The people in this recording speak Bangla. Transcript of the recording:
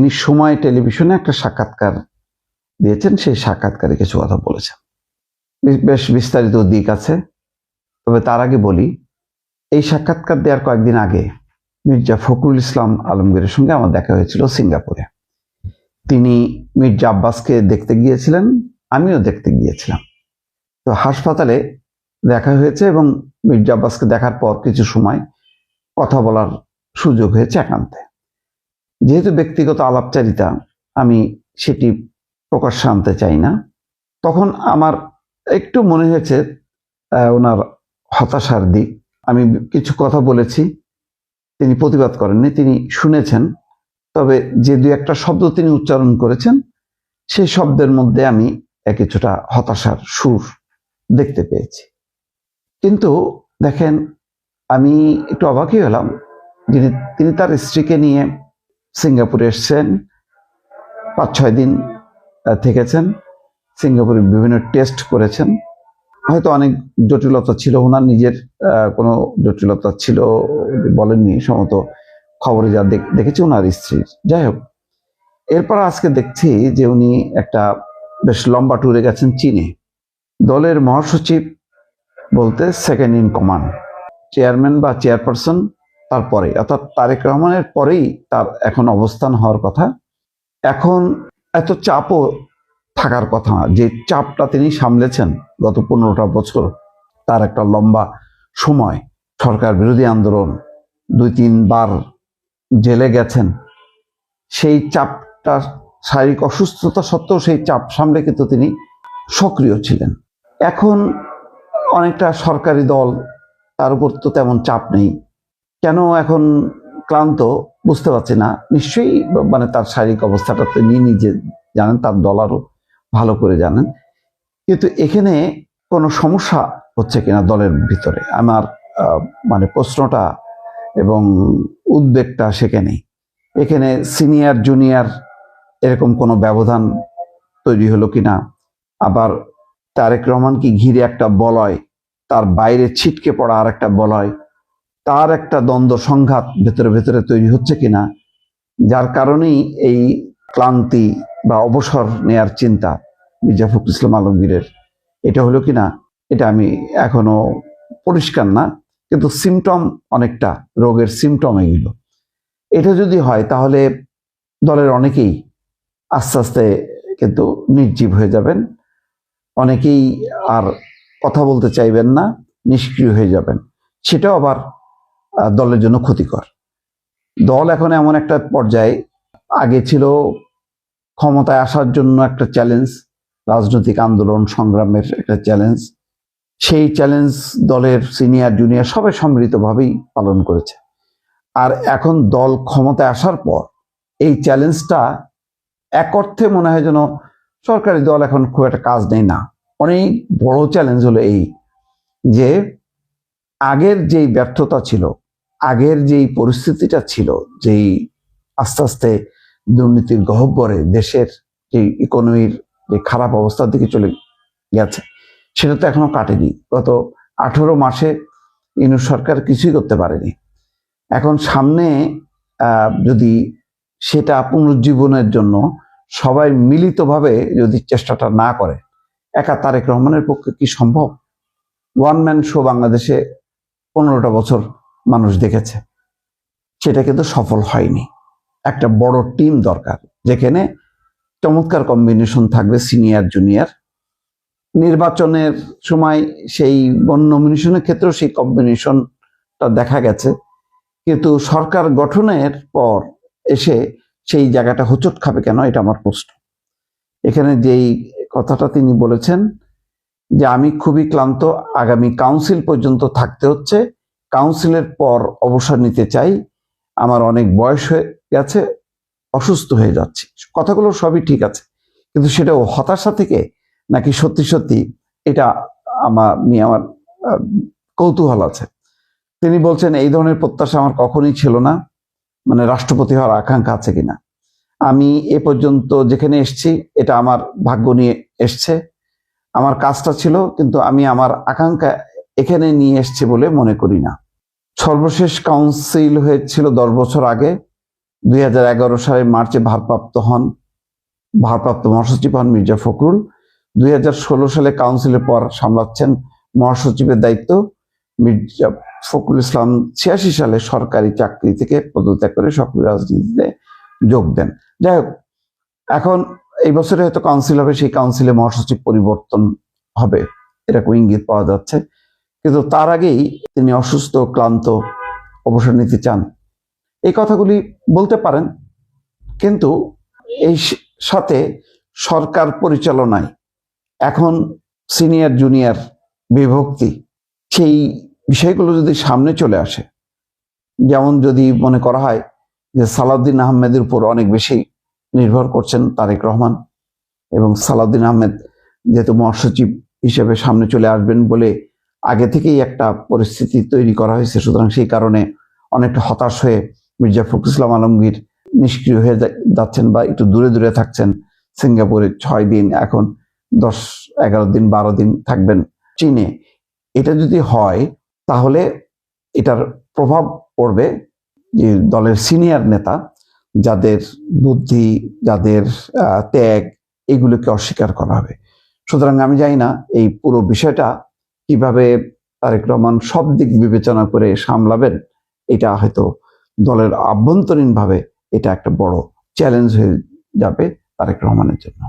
তিনি সময় টেলিভিশনে একটা সাক্ষাৎকার দিয়েছেন, সেই সাক্ষাৎকারে কিছু কথা বলেছেন। বেশ বিস্তারিত দিক আছে, তবে তার আগে বলি, এই সাক্ষাৎকার দেওয়ার কয়েকদিন আগে মির্জা ফখরুল ইসলাম আলমগীরের সঙ্গে আমার দেখা হয়েছিল সিঙ্গাপুরে। তিনি মির্জা আব্বাসকে দেখতে গিয়েছিলেন, আমিও দেখতে গিয়েছিলাম। তো হাসপাতালে দেখা হয়েছে এবং মির্জা আব্বাসকে দেখার পর কিছু সময় কথা বলার সুযোগ হয়েছে একান্তে। যেহেতু ব্যক্তিগত আলাপচারিতা, আমি সেটি প্রকাশ্যে আনতে চাই না। তখন আমার একটু মনে হয়েছে ওনার হতাশার দিক। আমি কিছু কথা বলেছি, তিনি প্রতিবাদ করেননি, তিনি শুনেছেন। তবে যে দুই একটা শব্দ তিনি উচ্চারণ করেছেন, সেই শব্দের মধ্যে আমি কিছুটা হতাশার সুর দেখতে পেয়েছি। কিন্তু দেখেন, আমি একটু অবাকই হলাম। তিনি তার স্ত্রীকে নিয়ে সিঙ্গাপুরে এসছেন, 5-6 দিন থেকেছেন, সিঙ্গাপুরে বিভিন্ন টেস্ট করেছেন। হয়তো অনেক জটিলতা ছিল, ওনার নিজের কোনো জটিলতা ছিল বলেননি, সম্ভবত খবরে যা দেখেছি ওনার স্ত্রীর। যাই হোক, এরপর আজকে দেখছি যে উনি একটা বেশ লম্বা ট্যুরে গেছেন চীনে। দলের মহাসচিব বলতে সেকেন্ড ইন কমান্ড, চেয়ারম্যান বা চেয়ারপারসন তারপরে, অর্থাৎ তারেক রহমানের পরেই তার এখন অবস্থান হওয়ার কথা। এখন এত চাপও থাকার কথা না, যে চাপটা তিনি সামলেছেন গত 15টা বছর, তার একটা লম্বা সময়, সরকার বিরোধী আন্দোলন, 2-3 বার জেলে গেছেন, সেই চাপটা, শারীরিক অসুস্থতা সত্ত্বেও সেই চাপ সামলে কিন্তু তিনি সক্রিয় ছিলেন। এখন অনেকটা সরকারি দল, তার উপর তো তেমন চাপ নেই, কেন এখন ক্লান্ত বুঝতে পারছি না। নিশ্চয়ই মানে তার শারীরিক অবস্থাটা তিনি নিজে জানেন, তার দল আরও ভালো করে জানেন। কিন্তু এখানে কোনো সমস্যা হচ্ছে কিনা দলের ভিতরে, আমার মানে প্রশ্নটা এবং উদ্বেগটা সেখানেই। এখানে সিনিয়র জুনিয়র এরকম কোনো ব্যবধান তৈরি হলো কিনা, আবার তারেক রহমানকে ঘিরে একটা বলয়, তার বাইরে ছিটকে পড়া আর একটা বলয়, তার একটা দ্বন্দ্ব সংঘাত ভেতরে ভেতরে তৈরি হচ্ছে কিনা, যার কারণেই এই ক্লান্তি বা অবসর নেয়ার চিন্তা মির্জা ফখরুল ইসলাম আলমগীরের, এটা হলো কিনা এটা আমি এখনো পরিষ্কার না। কিন্তু সিমটম, অনেকটা রোগের সিমটম এগুলো। এটা যদি হয় তাহলে দলের অনেকেই আস্তে আস্তে কিন্তু নির্জীব হয়ে যাবেন, অনেকেই আর কথা বলতে চাইবেন না, নিষ্ক্রিয় হয়ে যাবেন। সেটাও আবার দলের জন্য ক্ষতিকর। দল এখন এমন একটা পর্যায়ে, আগে ছিল ক্ষমতায় আসার জন্য একটা চ্যালেঞ্জ, রাজনৈতিক আন্দোলন সংগ্রামের একটা চ্যালেঞ্জ। সেই চ্যালেঞ্জ দলের সিনিয়র জুনিয়র সবাই সম্মিলিতভাবেই পালন করেছে। আর এখন দল ক্ষমতায় আসার পর এই চ্যালেঞ্জটা এক অর্থে মনে হয় যেন সরকারি দল এখন খুব একটা কাজ নেই না। অনেক বড় চ্যালেঞ্জ হলো এই যে আগের যেই ব্যর্থতা ছিল, আগের যেই পরিস্থিতিটা ছিল, যেই আস্তে আস্তে দুর্নীতির গহ্বরে দেশের যে ইকোনমির যে খারাপ অবস্থার দিকে চলে গেছে, সেটা তো এখনো কাটেনি। গত 18 মাসে ইউনূস সরকার কিছুই করতে পারেনি। এখন সামনে যদি সেটা পুনরুজ্জীবনের জন্য সবাই মিলিতভাবে যদি চেষ্টাটা না করে, একা তারেক রহমানের পক্ষে কি সম্ভব? ওয়ান ম্যান শো বাংলাদেশে 15টা বছর মানুষ দেখেছে, সেটা কিন্তু সফল হয়নি। একটা বড় টিম দরকার, যেখানে চমৎকার কম্বিনেশন থাকবে সিনিয়র জুনিয়র। নির্বাচনের সময় সেই নমিনেশনের ক্ষেত্রেও সেই কম্বিনেশনটা দেখা গেছে, কিন্তু সরকার গঠনের পর এসে সেই জায়গাটা হোঁচট খাবে কেন, এটা আমার প্রশ্ন। এখানে যেই কথাটা তিনি বলেছেন যে আমি খুবই ক্লান্ত, আগামী কাউন্সিল পর্যন্ত থাকতে হচ্ছে, কাউন্সিলের পর অবসর নিতে চাই, আমার অনেক বয়স হয়ে গেছে, অসুস্থ হয়ে যাচ্ছি। কথাগুলো সবই ঠিক আছে, কিন্তু সেটাও হতাশা থেকে নাকি সত্যি সত্যি, এটা আমার নিয়ে আমার কৌতূহল আছে। তিনি বলছেন এই ধরনের প্রত্যাশা আমার কখনোই ছিল না, মানে রাষ্ট্রপতি হওয়ার আকাঙ্ক্ষা আছে কিনা। আমি এ পর্যন্ত যেখানে এসছি এটা আমার ভাগ্য নিয়ে এসছে, আমার কাজটা ছিল, কিন্তু আমি আমার আকাঙ্ক্ষা এখানে নিয়ে এসছি বলে মনে করি না। সর্বশেষ কাউন্সিল হয়েছিল 10 বছর আগে, 2011 সালের মার্চে ভারপ্রাপ্ত মহাসচিব হন মির্জা ফখরুল। 2016 সালে কাউন্সিলের পর সামলাচ্ছেন মহাসচিবের দায়িত্ব। মির্জা ফখরুল ইসলাম 86 সালে সরকারি চাকরি থেকে পদত্যাগ করে সক্রিয় রাজনীতিতে যোগ দেন। যাই হোক, এখন এই বছরে হয়তো কাউন্সিল হবে, সেই কাউন্সিলে মহাসচিব পরিবর্তন হবে এরকম ইঙ্গিত পাওয়া যাচ্ছে। কিন্তু তার আগেই তিনি অসুস্থ, ক্লান্ত, অবসর নিতে চান, এই কথাগুলি বলতে পারেন। কিন্তু এই সাথে সরকার পরিচালনায় এখন সিনিয়র জুনিয়র বিভক্তি, সেই বিষয়গুলো যদি সামনে চলে আসে, যেমন যদি মনে করা হয় যে সালাউদ্দিন আহমেদের উপর অনেক বেশি নির্ভর করছেন তারেক রহমান, এবং সালাউদ্দিন আহমেদ যেহেতু মহাসচিব হিসেবে সামনে চলে আসবেন বলে আগে থেকেই একটা পরিস্থিতি তৈরি করা হয়েছে, সুতরাং সেই কারণে অনেকটা হতাশ হয়ে মির্জা ফখরুল ইসলাম আলমগীর নিষ্ক্রিয় হয়ে যাচ্ছেন বা একটু দূরে দূরে থাকছেন। সিঙ্গাপুরে 6 দিন, এখন 10, 11 দিন, 12 দিন থাকবেন চীনে। এটা যদি হয় তাহলে এটার প্রভাব পড়বে যে দলের সিনিয়র নেতা, যাদের বুদ্ধি, যাদের ত্যাগ, এগুলোকে অস্বীকার করা হবে। সুতরাং আমি জানি না এই পুরো বিষয়টা কিভাবে তারেক রহমান সব দিক বিবেচনা করে সামলাবেন। এটা হয়তো দলের আভ্যন্তরীণভাবে এটা একটা বড় চ্যালেঞ্জ হয়ে যাবে তারেক রহমানের জন্য।